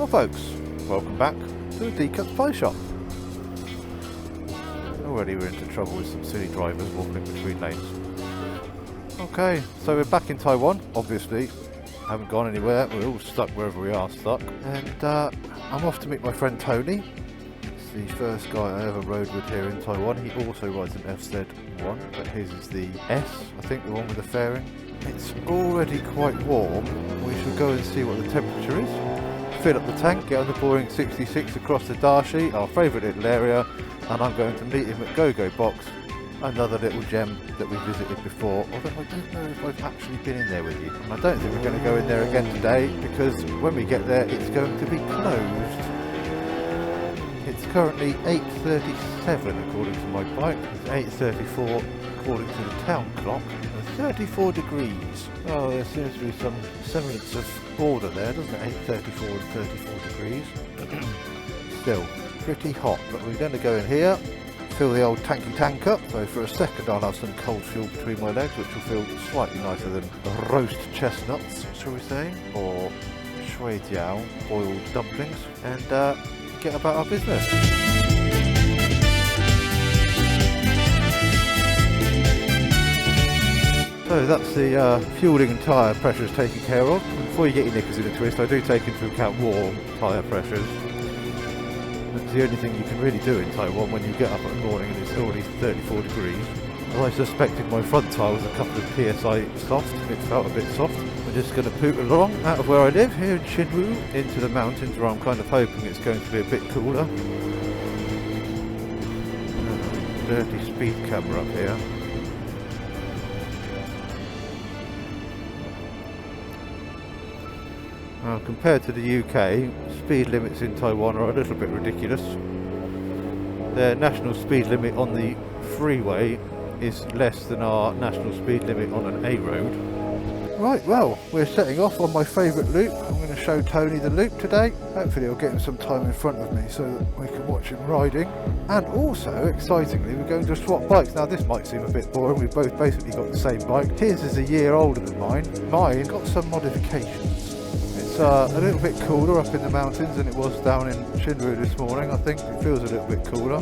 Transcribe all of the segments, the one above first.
Well folks, welcome back to the D-Cut Pie Shop. Already we're into trouble with some silly drivers walking in between lanes. Okay, so we're back in Taiwan, obviously. Haven't gone anywhere, we're all stuck wherever we are stuck. And I'm off to meet my friend Tony. It's the first guy I ever rode with here in Taiwan. He also rides an FZ1, but his is the S, I think, the one with the fairing. It's already quite warm. We should go and see what the temperature is. Fill up the tank, get on the boring 66 across the Daxi, our favourite little area, and I'm going to meet him at Go-Go Box, another little gem that we visited before, although I don't know if I've actually been in there with you. And I don't think we're going to go in there again today, because when we get there it's going to be closed. It's currently 8:37 according to my bike, it's 8:34 according to the town clock, and 34 degrees. Oh, there seems to be some semblance of order there, doesn't it? 8:34 and 34 degrees. Still pretty hot, but we're going to go in here, fill the old tanky tank up, so for a second I'll have some cold fuel between my legs, which will feel slightly nicer than roast chestnuts, shall we say, or shui jiao, boiled dumplings, and get about our business. So that's the fueling and tyre pressures taken care of. Before you get your knickers in a twist, I do take into account warm tyre pressures. That's the only thing you can really do in Taiwan when you get up in the morning and it's already 34 degrees. Well, I suspected my front tyre was a couple of PSI soft, it felt a bit soft. We're just going to poot along out of where I live, here in Xinwu, into the mountains where I'm kind of hoping it's going to be a bit cooler. Dirty speed camera up here. Well, compared to the UK, speed limits in Taiwan are a little bit ridiculous. Their national speed limit on the freeway is less than our national speed limit on an A road. Right, well, we're setting off on my favourite loop. I'm going to show Tony the loop today. Hopefully it'll get him some time in front of me so that we can watch him riding. And also, excitingly, we're going to swap bikes. Now this might seem a bit boring, we've both basically got the same bike. His is a year older than mine. Mine got some modifications. It's a little bit cooler up in the mountains than it was down in Xinwu this morning. I think it feels a little bit cooler.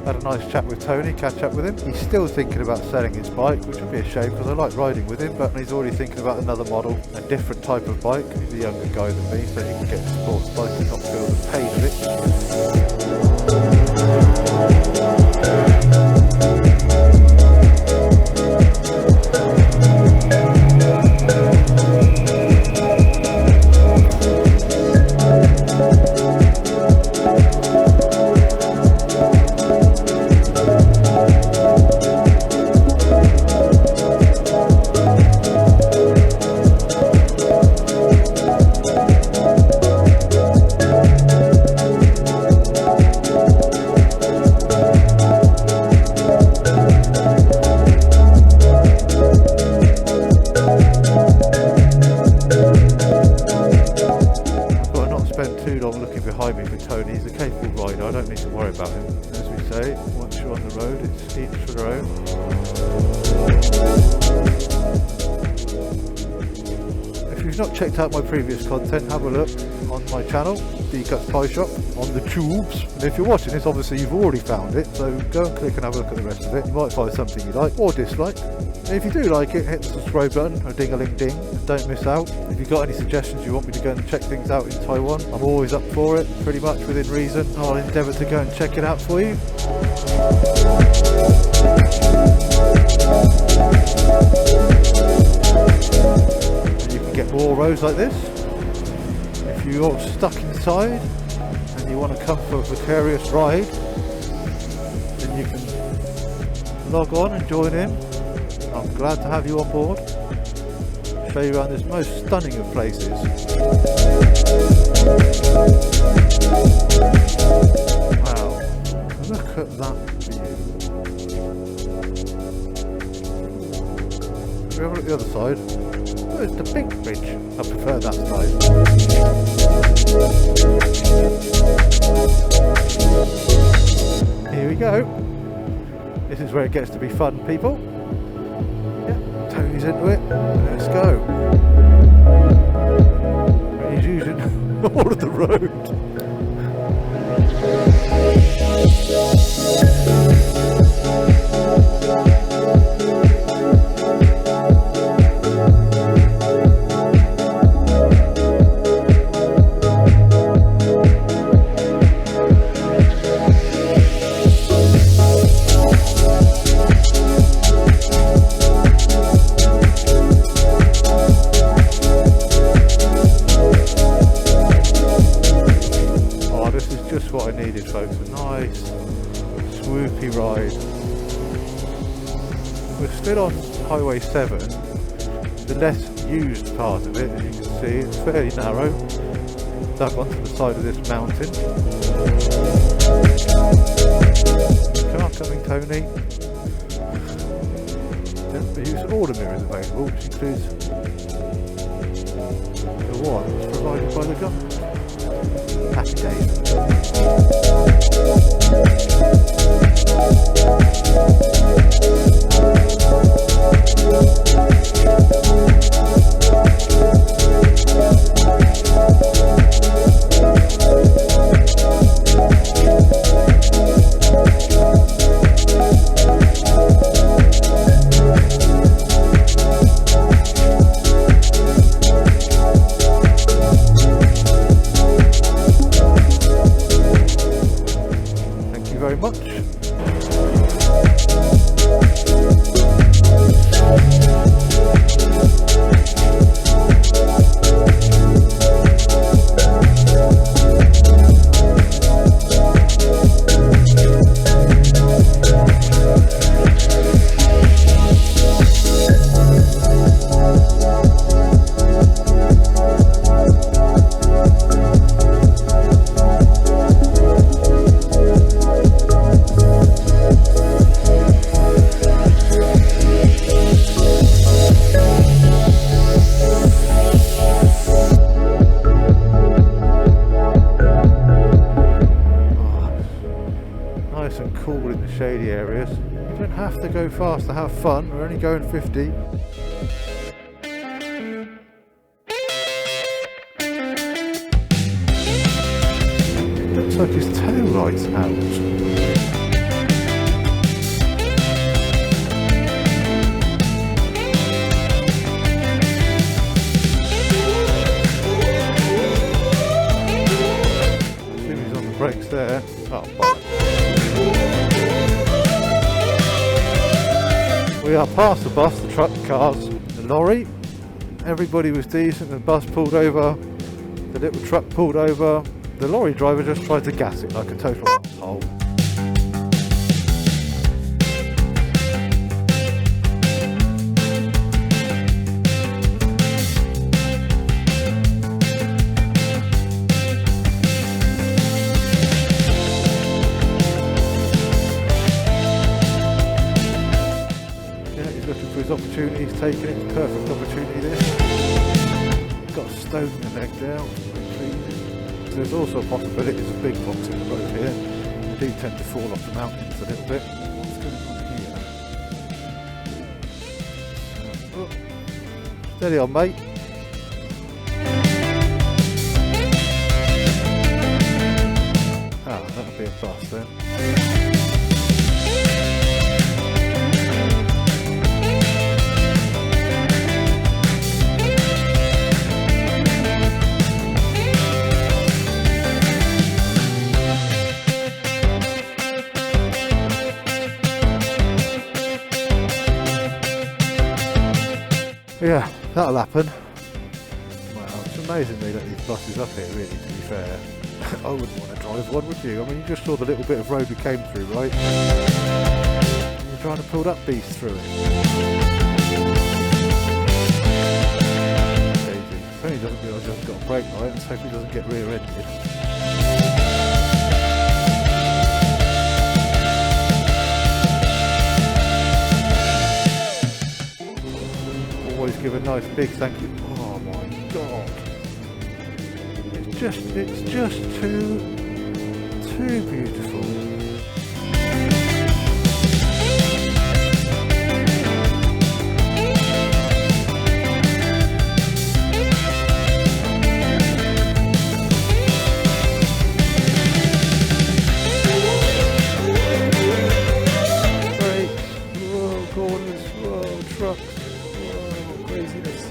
Had a nice chat with Tony, catch up with him. He's still thinking about selling his bike, which would be a shame because I like riding with him, but he's already thinking about another model, a different type of bike. He's a younger guy than me, so he can get a sports bike and not feel the pain of it. Behind me for Tony, he's a capable rider, I don't need to worry about him. As we say, once you're on the road, it's each for their own. If you've not checked out my previous content, have a look on my channel, D-Cut Pie Shop, on the tubes. And if you're watching this, obviously you've already found it, so go and click and have a look at the rest of it. You might find something you like, or dislike. And if you do like it, hit the subscribe button, or ding-a-ling-ding, and don't miss out. If you've got any suggestions you want me to go and check things out in Taiwan, I'm always up for it, pretty much within reason. I'll endeavour to go and check it out for you. And you can get more roads like this. If you're stuck inside and you want to come for a vicarious ride, then you can log on and join in. I'm glad to have you on board. Show you around this most stunning of places. Wow, look at that view. If we have a look at the other side, where's the big bridge? I prefer that side. Here we go. This is where it gets to be fun, people. Tony's into it, let's go. He's using all of the road. What I needed, folks, a nice swoopy ride. We're still on Highway 7, the less used part of it. As you can see, it's fairly narrow, dug onto the side of this mountain. Car coming, Tony. The use of all the mirrors available, which includes the one that was provided by the government. Happy days. Very much. Nice and cool in the shady areas. You don't have to go fast to have fun, we're only going 50. Looks like his tail light's out. Brakes there. Oh, we are past the bus, the truck, cars, the lorry. Everybody was decent. The bus pulled over, the little truck pulled over. The lorry driver just tried to gas it like a total asshole. Looking for his opportunity, he's taking it. It's a perfect opportunity this. Got a stone in the neck there. So there's also a possibility there's a big box in the road here. They do tend to fall off the mountains a little bit. What's going on here? Oh. Steady on, mate. Ah, that'll be a bus then. Yeah, that'll happen. Wow, it's amazing they let these buses up here, really, to be fair. I wouldn't want to drive one, would you? I mean, you just saw the little bit of road we came through, right? And you're trying to pull that beast through it. Crazy. Tony doesn't realise he hasn't got a brake light, and so he doesn't get rear-ended. Always give a nice big thank you. Oh my god. It's just too beautiful. trucks. Whoa, craziness.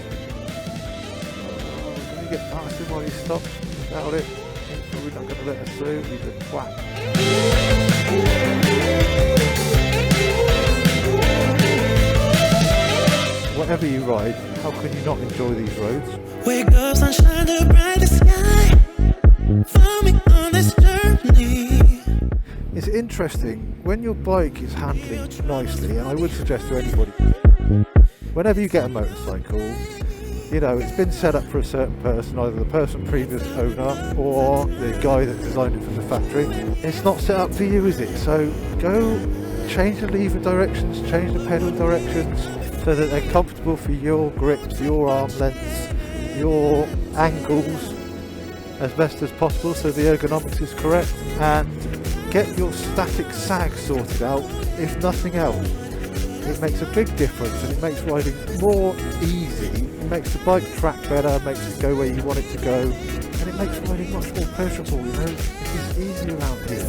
Oh, can we get past him while he stops? Without it, he's probably not going to let us through. He's a twat. Whatever you ride, how can you not enjoy these roads? Wake up, sunshine, the brightest sky. Find me on this journey. It's interesting when your bike is handling nicely, and I would suggest to anybody, whenever you get a motorcycle, you know, it's been set up for a certain person, either the person previous owner or the guy that designed it from the factory. It's not set up for you, is it? So go change the lever directions, change the pedal directions so that they're comfortable for your grips, your arm lengths, your angles as best as possible so the ergonomics is correct, and get your static sag sorted out. If nothing else, it makes a big difference and it makes riding more easy. It makes the bike track better, makes it go where you want it to go, and it makes riding much more pleasurable, you know. It's easy around here.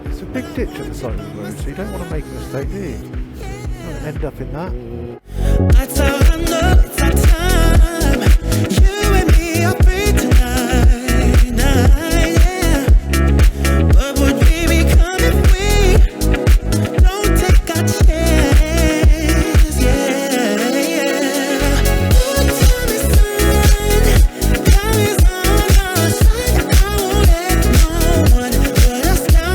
It's a big ditch at the side of the road, so you don't want to make a mistake, do you? You don't want to end up in that. That's how I know it's that time. You and me are free tonight, yeah. What would we become if we don't take our chance, yeah. Put on the sun, God is on our side. I won't let no one put us down.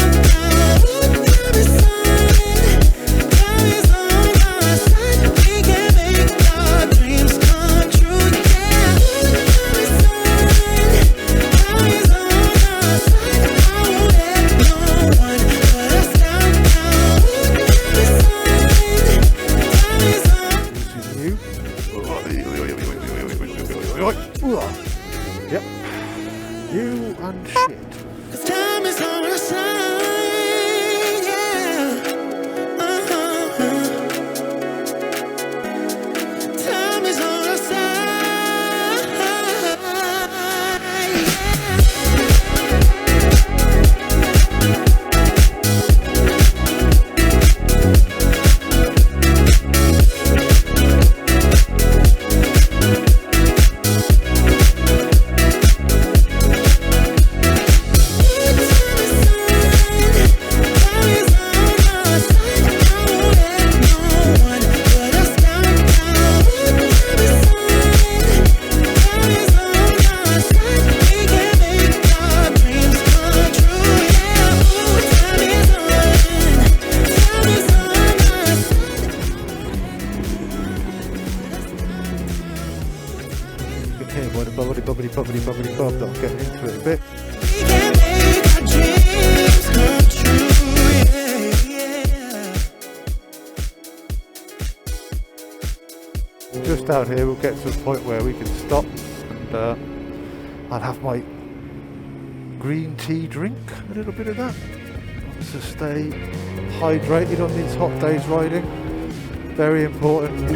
Yep, you and shit. 'Cause time is on our side, yeah. Time is on our side, Bubbly bob, that'll get into it a bit. we can make our dreams come true, yeah. Just out here we'll get to a point where we can stop and I'll have my green tea drink, a little bit of that, to stay hydrated on these hot days riding. Very important.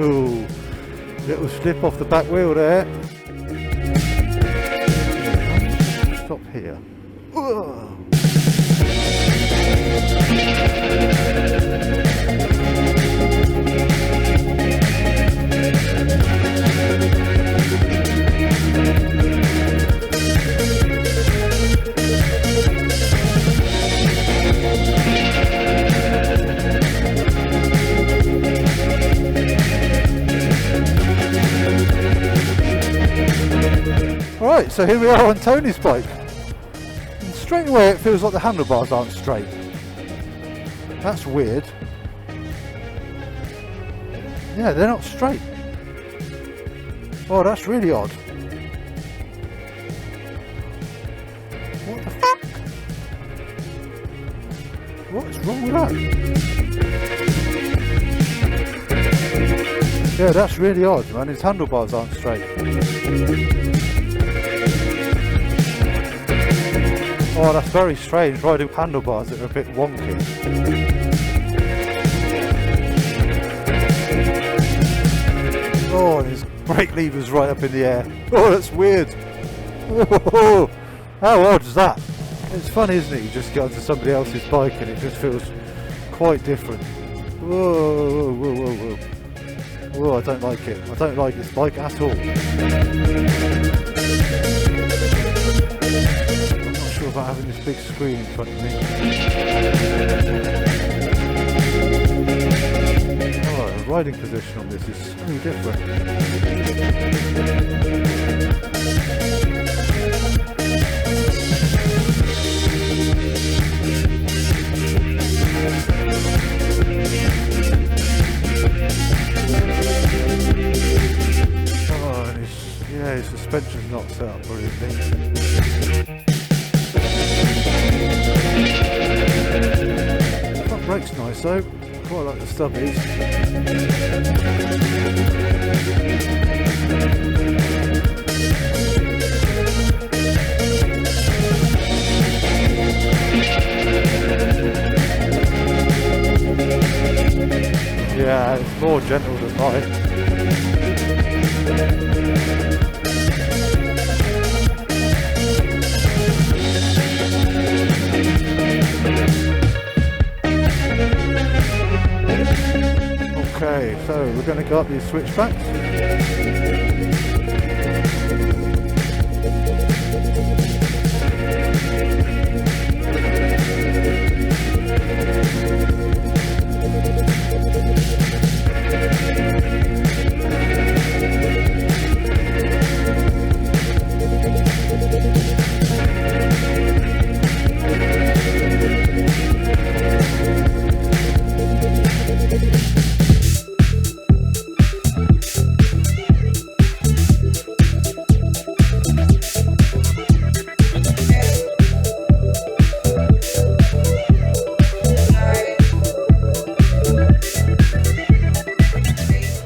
Ooh, little slip off the back wheel there. Stop here. Alright, so here we are on Tony's bike. And straight away it feels like the handlebars aren't straight. That's weird. Yeah, they're not straight. Oh, that's really odd. What the fuck? What is wrong with that? Yeah, that's really odd, man. His handlebars aren't straight. Oh, that's very strange, riding handlebars that are a bit wonky. Oh, and his brake lever's right up in the air. Oh, that's weird. Oh, how odd is that? It's funny, isn't it? You just get onto somebody else's bike and it just feels quite different. Whoa, whoa, whoa, whoa. Whoa, I don't like it. I don't like this bike at all. I'm not sure about having this big screen in front of me. Oh, the riding position on this is so different. Yeah, his suspension's not set up brilliantly. Front brake's nice though, quite like the stubbies. Yeah, it's more gentle than mine. Okay, so we're going to go up these switchbacks.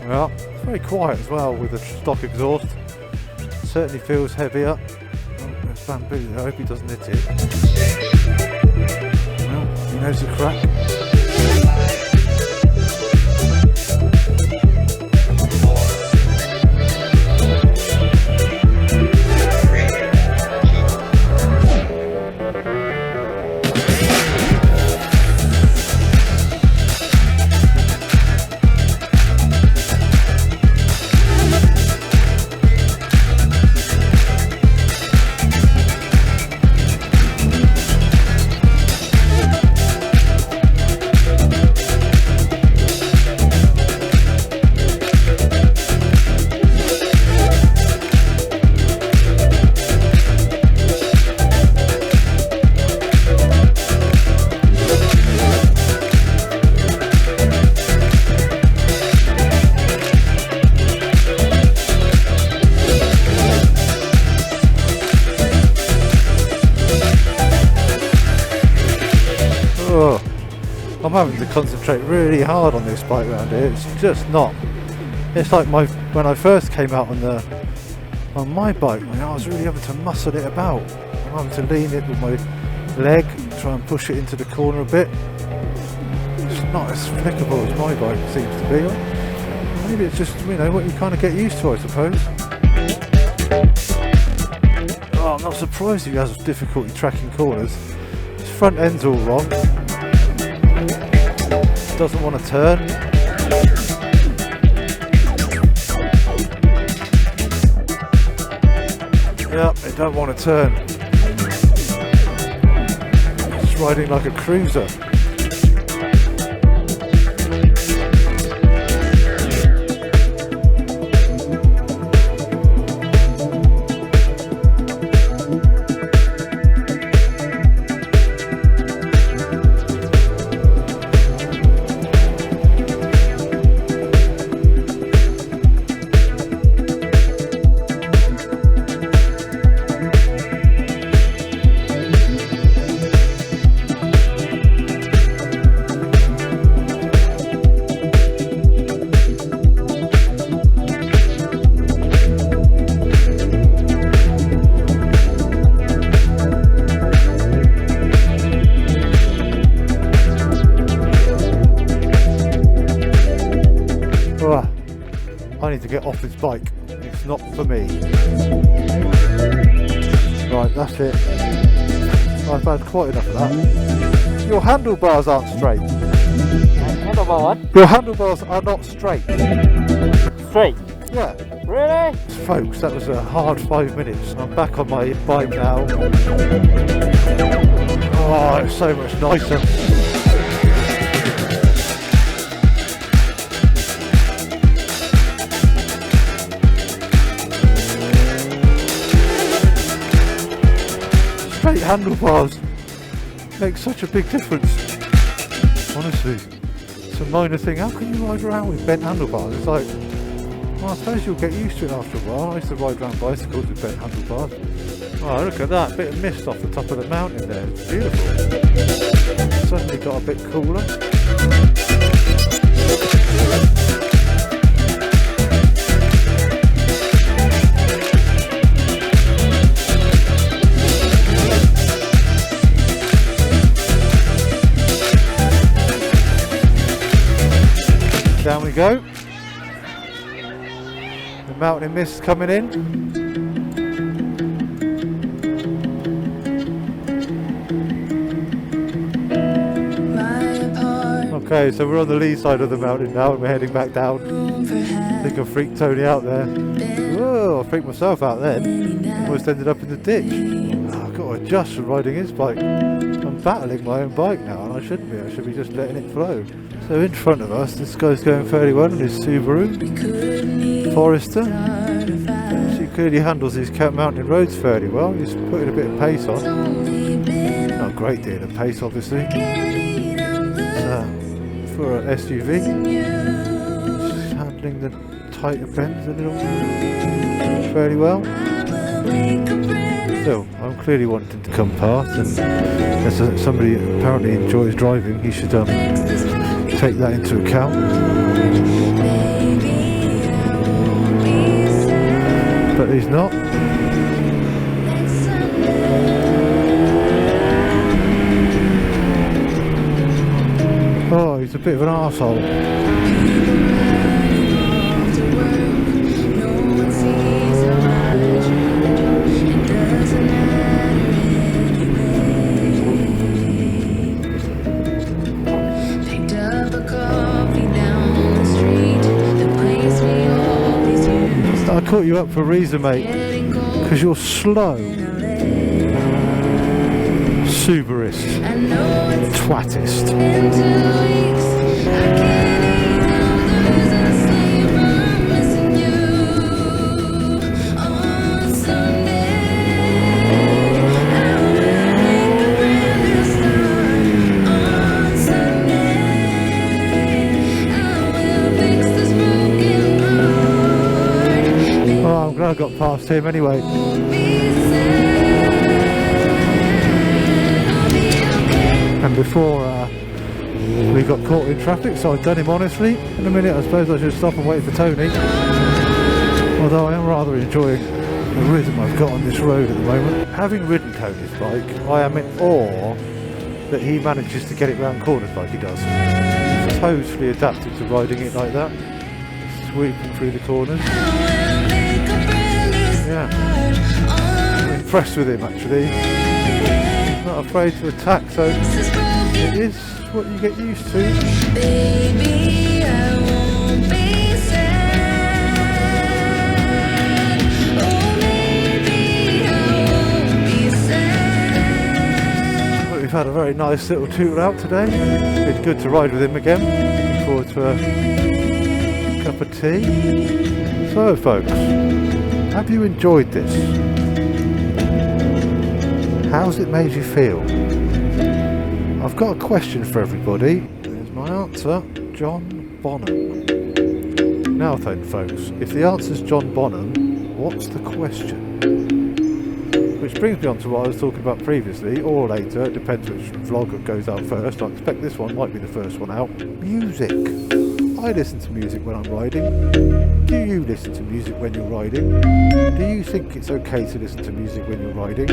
Well, it's very quiet as well with the stock exhaust. Certainly feels heavier. Oh, there's bamboo there. I hope he doesn't hit it. Well, he knows the crack. Oh, I'm having to concentrate really hard on this bike around here. It's just not. It's like when I first came out on my bike, I was really having to muscle it about. I'm having to lean it with my leg, try and push it into the corner a bit. It's not as flickable as my bike seems to be. Maybe it's just, you know, what you kind of get used to, I suppose. Oh, I'm not surprised he has difficulty tracking corners. His front end's all wrong. Doesn't want to turn. Yep, it don't want to turn. It's riding like a cruiser. need to get off this bike. It's not for me. Right, that's it. I've had quite enough of that. Your handlebars aren't straight. Handlebar what? Your handlebars are not straight. Straight. Yeah. Really? Folks, that was a hard 5 minutes. I'm back on my bike now. Oh, it's so much nicer. Straight handlebars make such a big difference. Honestly, it's a minor thing. How can you ride around with bent handlebars? It's like, well, I suppose you'll get used to it after a while. I used to ride around bicycles with bent handlebars. Oh, look at that, bit of mist off the top of the mountain there. It's beautiful. Suddenly got a bit cooler. Down we go. The mountain mist coming in. Okay, so we're on the lee side of the mountain now and we're heading back down. I think I freaked Tony out there. Whoa, I freaked myself out then. Almost ended up in the ditch. Oh, I've got to adjust from riding his bike. I'm battling my own bike now and I shouldn't be. I should be just letting it flow. So in front of us, this guy's going fairly well in his Subaru Forester. He clearly handles these mountain roads fairly well. He's putting a bit of pace on. Not a great deal of pace, obviously. For an SUV, just handling the tighter bends a little fairly well. Still, I'm clearly wanting to come past, and as somebody apparently enjoys driving, he should take that into account. But he's not. Oh, he's a bit of an arsehole. I caught you up for a reason, mate, because you're slow. Subarist. Twattist. Oh, I'm glad I got past him anyway. And before we got caught in traffic, so I've done him honestly. In a minute I suppose I should stop and wait for Tony. Although I am rather enjoying the rhythm I've got on this road at the moment. Having ridden Tony's bike, I am in awe that he manages to get it round corners like he does. He's totally adapted to riding it like that. Sweeping through the corners. Yeah. I'm impressed with him actually. He's not afraid to attack, so it is what you get used to. Baby, I won't be sad. Oh, maybe I won't be sad. Well, we've had a very nice little tour out today. It's good to ride with him again. Looking forward to a cup of tea. So, folks, have you enjoyed this? How's it made you feel? I've got a question for everybody. There's my answer, John Bonham. Now then, folks, if the answer's John Bonham, what's the question? Which brings me on to what I was talking about previously, or later, it depends which vlog goes out first. I expect this one might be the first one out. Music. I listen to music when I'm riding. Do you listen to music when you're riding? Do you think it's okay to listen to music when you're riding?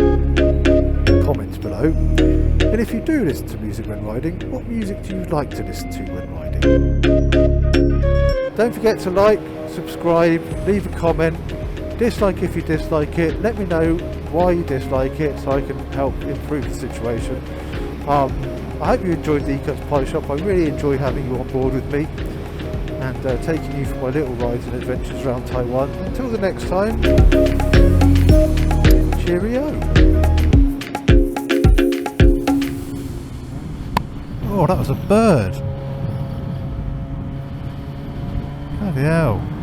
Comments below. And if you do listen to music when riding, what music do you like to listen to when riding? Don't forget to like, subscribe, leave a comment, dislike if you dislike it, let me know why you dislike it so I can help improve the situation. I hope you enjoyed the Cuts Pie Shop. I really enjoy having you on board with me and taking you for my little rides and adventures around Taiwan. Until the next time, cheerio. Oh, that was a bird. Bloody hell.